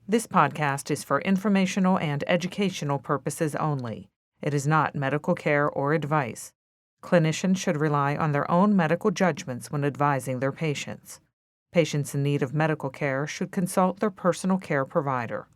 This podcast is for informational and educational purposes only. It is not medical care or advice. Clinicians should rely on their own medical judgments when advising their patients. Patients in need of medical care should consult their personal care provider.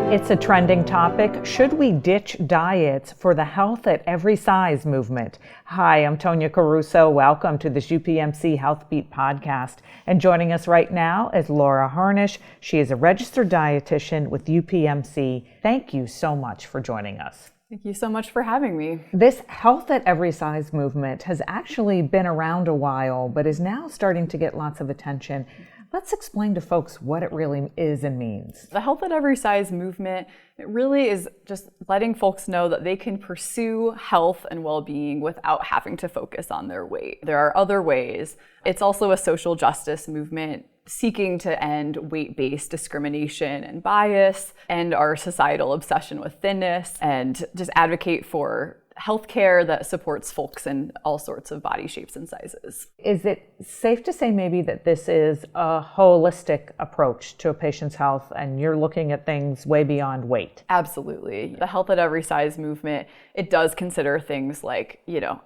It's a trending topic. Should we ditch diets for the health at every size movement? Hi, I'm Tonya Caruso. Welcome to this UPMC Health Beat podcast. And joining us right now is Laura Harnish. She is a registered dietitian with UPMC. Thank you so much for joining us. Thank you so much for having me. This health at every size movement has actually been around a while, but is now starting to get lots of attention. Let's explain to folks what it really is and means. The health at every size movement, it really is just letting folks know that they can pursue health and well-being without having to focus on their weight. There are other ways. It's also a social justice movement seeking to end weight-based discrimination and bias and our societal obsession with thinness, and just advocate for healthcare that supports folks in all sorts of body shapes and sizes. Is it safe to say maybe that this is a holistic approach to a patient's health and you're looking at things way beyond weight? Absolutely. The health at every size movement, it does consider things like,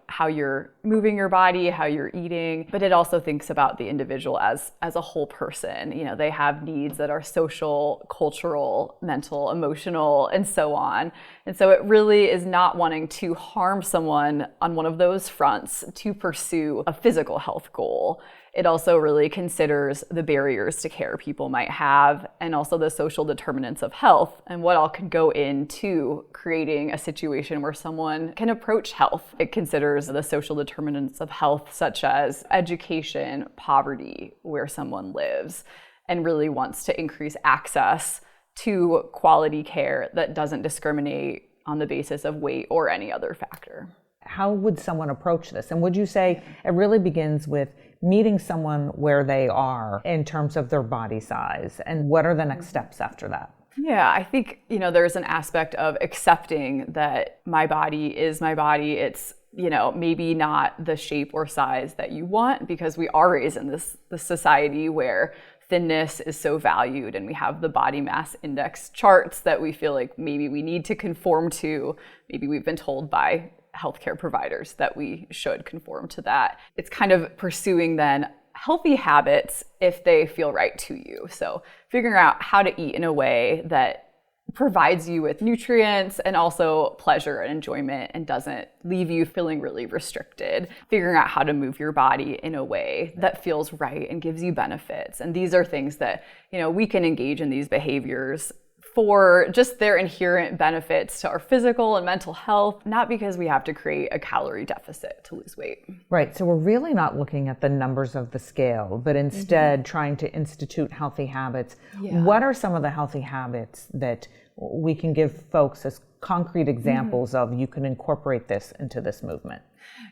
how you're moving your body, how you're eating, but it also thinks about the individual as a whole person. They have needs that are social, cultural, mental, emotional, and so on. And so it really is not wanting to harm someone on one of those fronts to pursue a physical health goal. It also really considers the barriers to care people might have, and also the social determinants of health and what all can go into creating a situation where someone can approach health. It considers the social determinants of health, such as education, poverty, where someone lives, and really wants to increase access to quality care that doesn't discriminate on the basis of weight or any other factor. How would someone approach this? And would you say it really begins with meeting someone where they are in terms of their body size? And what are the next steps after that? Yeah, I think, there's an aspect of accepting that my body is my body. It's, maybe not the shape or size that you want, because we are raised in this society where thinness is so valued, and we have the body mass index charts that we feel like maybe we need to conform to. Maybe we've been told by healthcare providers that we should conform to that. It's kind of pursuing then healthy habits if they feel right to you. So figuring out how to eat in a way that provides you with nutrients and also pleasure and enjoyment and doesn't leave you feeling really restricted. Figuring out how to move your body in a way that feels right and gives you benefits. And these are things that, we can engage in these behaviors for just their inherent benefits to our physical and mental health, not because we have to create a calorie deficit to lose weight. Right. So we're really not looking at the numbers of the scale, but instead trying to institute healthy habits. Yeah. What are some of the healthy habits that we can give folks as concrete examples of you can incorporate this into this movement?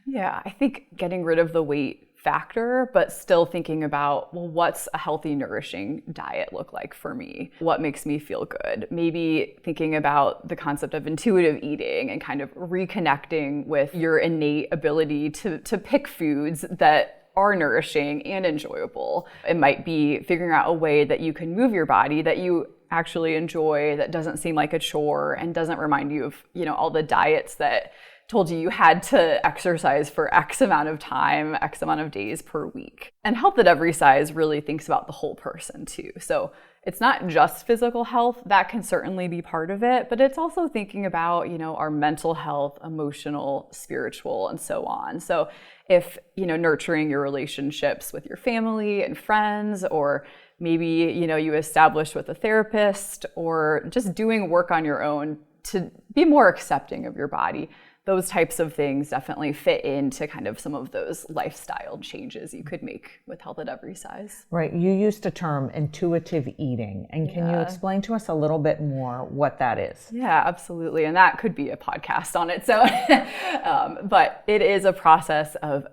Yeah, I think getting rid of the weight factor, but still thinking about, what's a healthy, nourishing diet look like for me? What makes me feel good? Maybe thinking about the concept of intuitive eating and kind of reconnecting with your innate ability to pick foods that are nourishing and enjoyable. It might be figuring out a way that you can move your body that you actually enjoy, that doesn't seem like a chore and doesn't remind you of, all the diets that told you had to exercise for X amount of time, X amount of days per week. And health at every size really thinks about the whole person too. So it's not just physical health, that can certainly be part of it, but it's also thinking about, our mental health, emotional, spiritual, and so on. So if, nurturing your relationships with your family and friends, or maybe, you established with a therapist, or just doing work on your own to be more accepting of your body, those types of things definitely fit into kind of some of those lifestyle changes you could make with health at every size. Right. You used the term intuitive eating. And can you explain to us a little bit more what that is? Yeah, absolutely. And that could be a podcast on its own. But it is a process of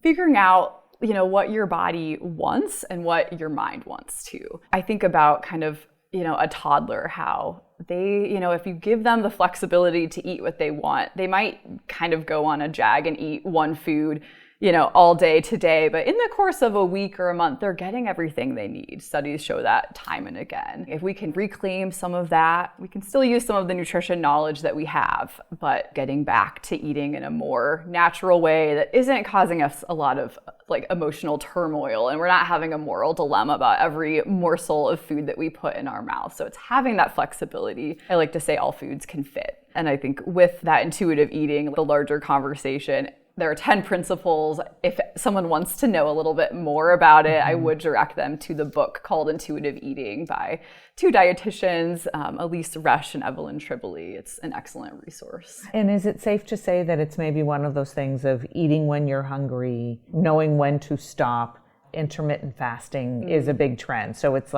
figuring out what your body wants and what your mind wants too. I think about kind of, a toddler, how they, if you give them the flexibility to eat what they want, they might kind of go on a jag and eat one food, all day today, but in the course of a week or a month, they're getting everything they need. Studies show that time and again. If we can reclaim some of that, we can still use some of the nutrition knowledge that we have, but getting back to eating in a more natural way that isn't causing us a lot of emotional turmoil, and we're not having a moral dilemma about every morsel of food that we put in our mouth. So it's having that flexibility. I like to say all foods can fit. And I think with that intuitive eating, the larger conversation, there are 10 principles. If someone wants to know a little bit more about it, I would direct them to the book called Intuitive Eating by two dietitians, Elise Resch and Evelyn Tribole. It's an excellent resource. And is it safe to say that it's maybe one of those things of eating when you're hungry, knowing when to stop? Intermittent fasting is a big trend. So it's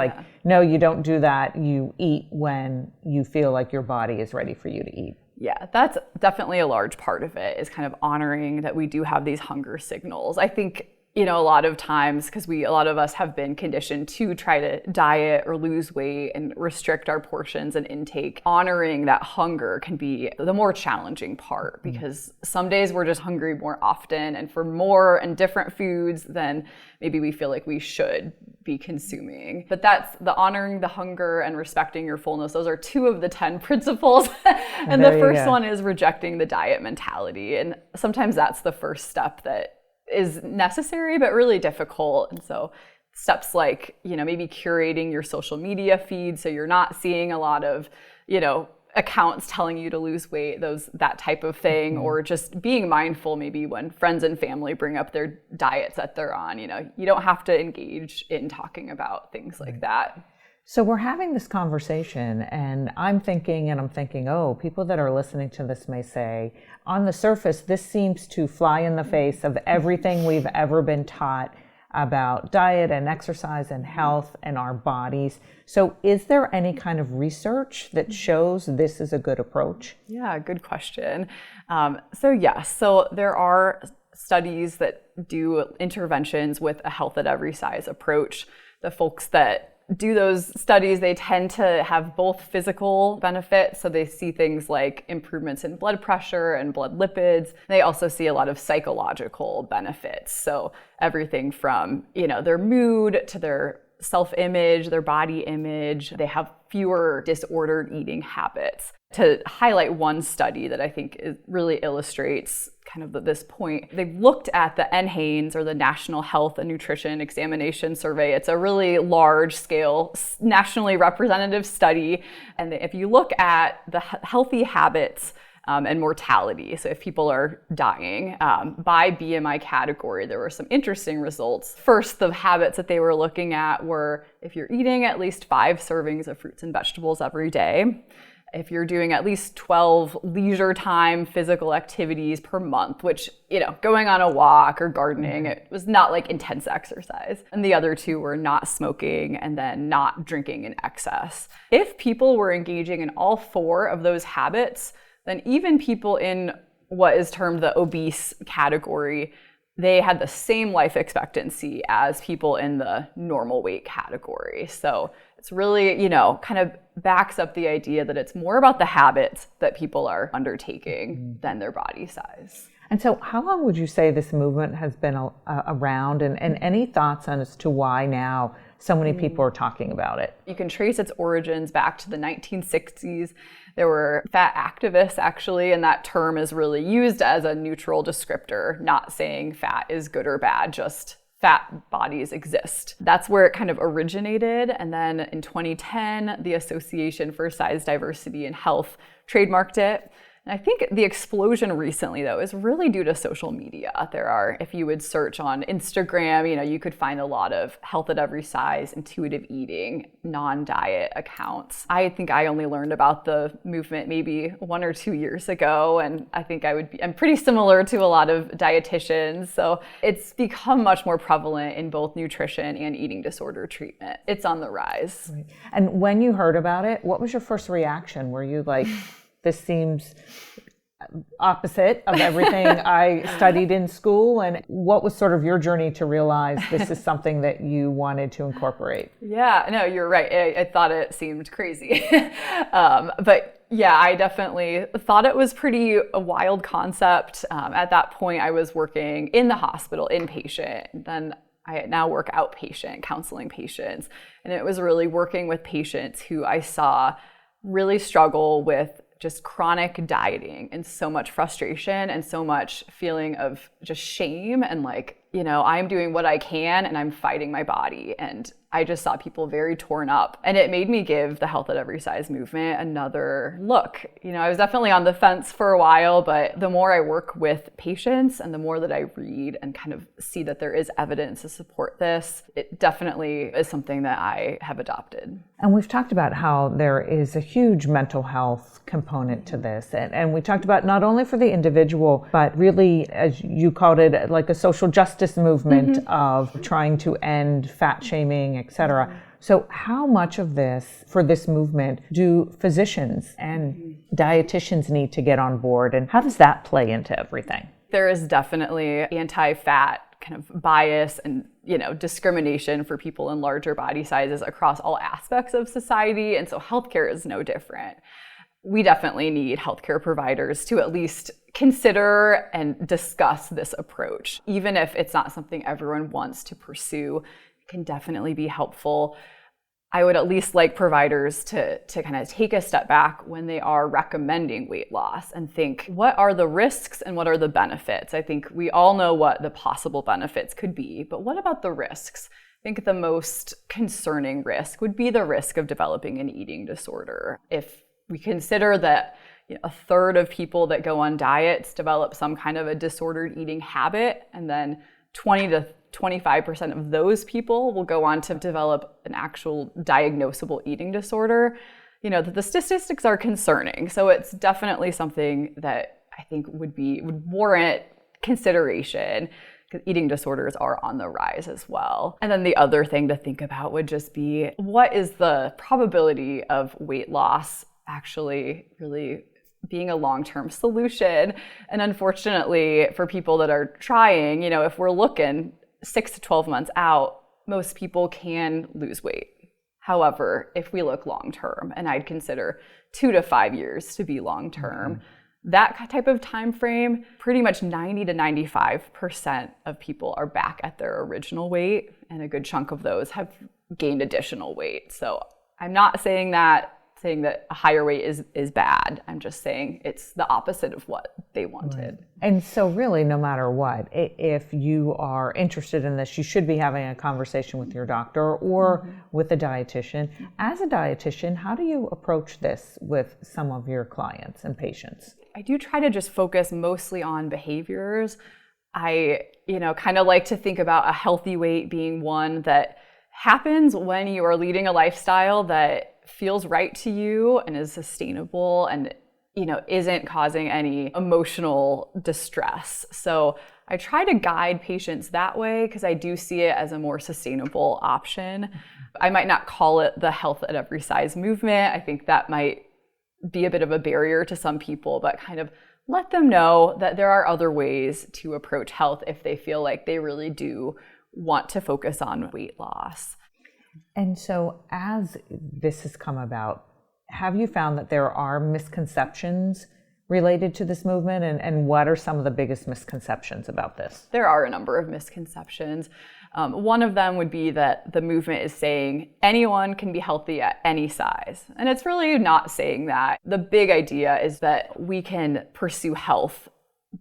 no, you don't do that. You eat when you feel like your body is ready for you to eat. Yeah, that's definitely a large part of it, is kind of honoring that we do have these hunger signals. I think, a lot of times, because a lot of us have been conditioned to try to diet or lose weight and restrict our portions and intake, honoring that hunger can be the more challenging part, because some days we're just hungry more often and for more and different foods than maybe we feel like we should be consuming. But that's the honoring the hunger and respecting your fullness. Those are two of the 10 principles. And the first one is rejecting the diet mentality. And sometimes that's the first step that is necessary, but really difficult. And so steps like, maybe curating your social media feed so you're not seeing a lot of, accounts telling you to lose weight, that type of thing, or just being mindful maybe when friends and family bring up their diets that they're on. You don't have to engage in talking about things like that. So we're having this conversation, and I'm thinking, oh, people that are listening to this may say, on the surface, this seems to fly in the face of everything we've ever been taught about diet and exercise and health and our bodies. So is there any kind of research that shows this is a good approach? Yeah, good question. So there are studies that do interventions with a health at every size approach. The folks that do those studies, they tend to have both physical benefits. So they see things like improvements in blood pressure and blood lipids. They also see a lot of psychological benefits. So everything from, their mood to their self-image, their body image. They have fewer disordered eating habits. To highlight one study that I think really illustrates kind of this point, they've looked at the NHANES, or the National Health and Nutrition Examination Survey. It's a really large scale, nationally representative study. And if you look at the healthy habits and mortality, so if people are dying by BMI category, there were some interesting results. First, the habits that they were looking at were if you're eating at least 5 servings of fruits and vegetables every day, if you're doing at least 12 leisure time physical activities per month, which, going on a walk or gardening, it was not like intense exercise. And the other two were not smoking and then not drinking in excess. If people were engaging in all 4 of those habits, then even people in what is termed the obese category, they had the same life expectancy as people in the normal weight category. So it's really, kind of backs up the idea that it's more about the habits that people are undertaking than their body size. And so how long would you say this movement has been around, and any thoughts on as to why now so many people are talking about it? You can trace its origins back to the 1960s. There were fat activists, actually, and that term is really used as a neutral descriptor, not saying fat is good or bad, just fat bodies exist. That's where it kind of originated. And then in 2010, the Association for Size Diversity in Health trademarked it. And I think the explosion recently, though, is really due to social media. There are, if you would search on Instagram, you could find a lot of health at every size, intuitive eating, non-diet accounts. I think I only learned about the movement maybe 1 or 2 years ago, and I think I'm pretty similar to a lot of dietitians. So it's become much more prevalent in both nutrition and eating disorder treatment. It's on the rise. Right. And when you heard about it, what was your first reaction? Were you like, this seems opposite of everything I studied in school. And what was sort of your journey to realize this is something that you wanted to incorporate? Yeah, no, you're right. I thought it seemed crazy. But yeah, I definitely thought it was a wild concept. At that point, I was working in the hospital, inpatient. Then I now work outpatient, counseling patients. And it was really working with patients who I saw really struggle with just chronic dieting and so much frustration and so much feeling of just shame and I'm doing what I can and I'm fighting my body. And I just saw people very torn up. And it made me give the Health at Every Size movement another look. I was definitely on the fence for a while, but the more I work with patients and the more that I read and kind of see that there is evidence to support this, it definitely is something that I have adopted. And we've talked about how there is a huge mental health component to this. And we talked about not only for the individual, but really, as you called it, like a social justice movement of trying to end fat shaming, et cetera. So how much of this, for this movement, do physicians and dietitians need to get on board? And how does that play into everything? There is definitely anti-fat kind of bias and discrimination for people in larger body sizes across all aspects of society. And so healthcare is no different. We definitely need healthcare providers to at least consider and discuss this approach. Even if it's not something everyone wants to pursue, it can definitely be helpful. I would at least like providers to kind of take a step back when they are recommending weight loss and think, what are the risks and what are the benefits? I think we all know what the possible benefits could be, but what about the risks? I think the most concerning risk would be the risk of developing an eating disorder. If we consider that a third of people that go on diets develop some kind of a disordered eating habit, and then 20 to 25% of those people will go on to develop an actual diagnosable eating disorder, the statistics are concerning. So it's definitely something that I think would warrant consideration, because eating disorders are on the rise as well. And then the other thing to think about would just be, what is the probability of weight loss actually really being a long-term solution? And unfortunately, for people that are trying, if we're looking 6 to 12 months out, most people can lose weight. However, if we look long-term, and I'd consider 2 to 5 years to be long-term, that type of time frame, pretty much 90 to 95% of people are back at their original weight, and a good chunk of those have gained additional weight. So I'm not saying that a higher weight is bad. I'm just saying it's the opposite of what they wanted. Right. And so really, no matter what, if you are interested in this, you should be having a conversation with your doctor or with a dietitian. As a dietitian, how do you approach this with some of your clients and patients? I do try to just focus mostly on behaviors. I, kind of like to think about a healthy weight being one that happens when you are leading a lifestyle that feels right to you and is sustainable and isn't causing any emotional distress. So I try to guide patients that way because I do see it as a more sustainable option. I might not call it the Health at Every Size movement. I think that might be a bit of a barrier to some people, but kind of let them know that there are other ways to approach health if they feel like they really do want to focus on weight loss. And so as this has come about, have you found that there are misconceptions related to this movement? And what are some of the biggest misconceptions about this? There are a number of misconceptions. One of them would be that the movement is saying anyone can be healthy at any size. And it's really not saying that. The big idea is that we can pursue health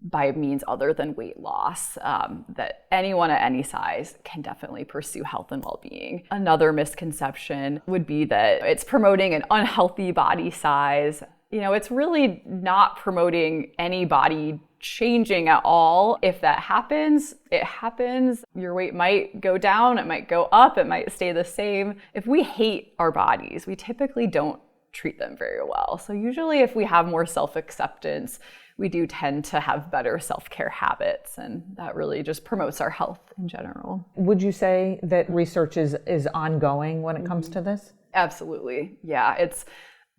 by means other than weight loss, that anyone at any size can definitely pursue health and well-being. Another misconception would be that it's promoting an unhealthy body size. It's really not promoting any body changing at all. If that happens, it happens. Your weight might go down, it might go up, it might stay the same. If we hate our bodies, we typically don't treat them very well. So usually if we have more self-acceptance, we do tend to have better self-care habits, and that really just promotes our health in general. Would you say that research is ongoing when it comes to this? Absolutely. Yeah,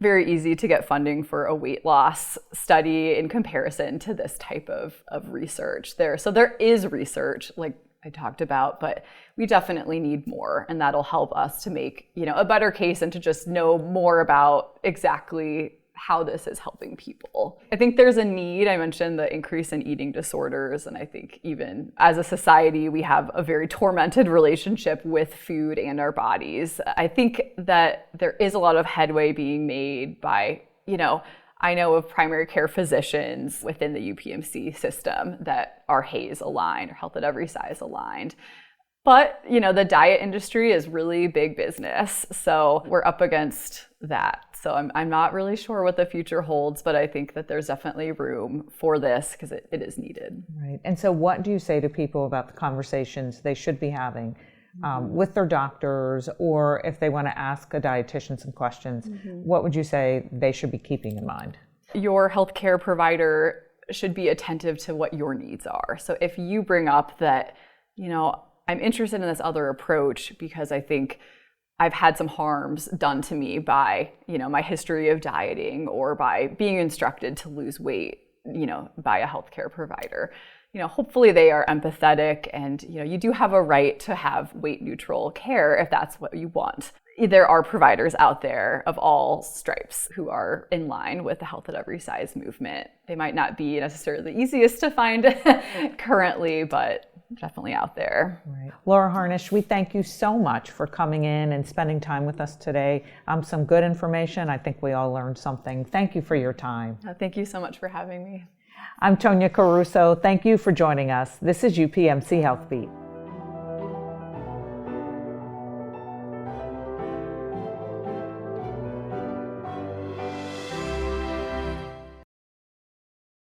very easy to get funding for a weight loss study in comparison to this type of research there. So there is research, like I talked about, but we definitely need more, and that'll help us to make, a better case and to just know more about exactly how this is helping people. I think there's a need. I mentioned the increase in eating disorders, and I think even as a society, we have a very tormented relationship with food and our bodies. I think that there is a lot of headway being made by, I know of primary care physicians within the UPMC system that are HAES aligned or Health at Every Size aligned. But, the diet industry is really big business. So we're up against that. So I'm not really sure what the future holds, but I think that there's definitely room for this because it is needed. Right. And so what do you say to people about the conversations they should be having with their doctors, or if they want to ask a dietitian some questions, what would you say they should be keeping in mind? Your healthcare provider should be attentive to what your needs are. So if you bring up that, I'm interested in this other approach because I think I've had some harms done to me by, my history of dieting or by being instructed to lose weight, by a healthcare provider. Hopefully they are empathetic and, you do have a right to have weight neutral care if that's what you want. There are providers out there of all stripes who are in line with the Health at Every Size movement. They might not be necessarily the easiest to find currently, but definitely out there. Right. Laura Harnisch, we thank you so much for coming in and spending time with us today. Some good information. I think we all learned something. Thank you for your time. Thank you so much for having me. I'm Tonya Caruso. Thank you for joining us. This is UPMC Health Beat.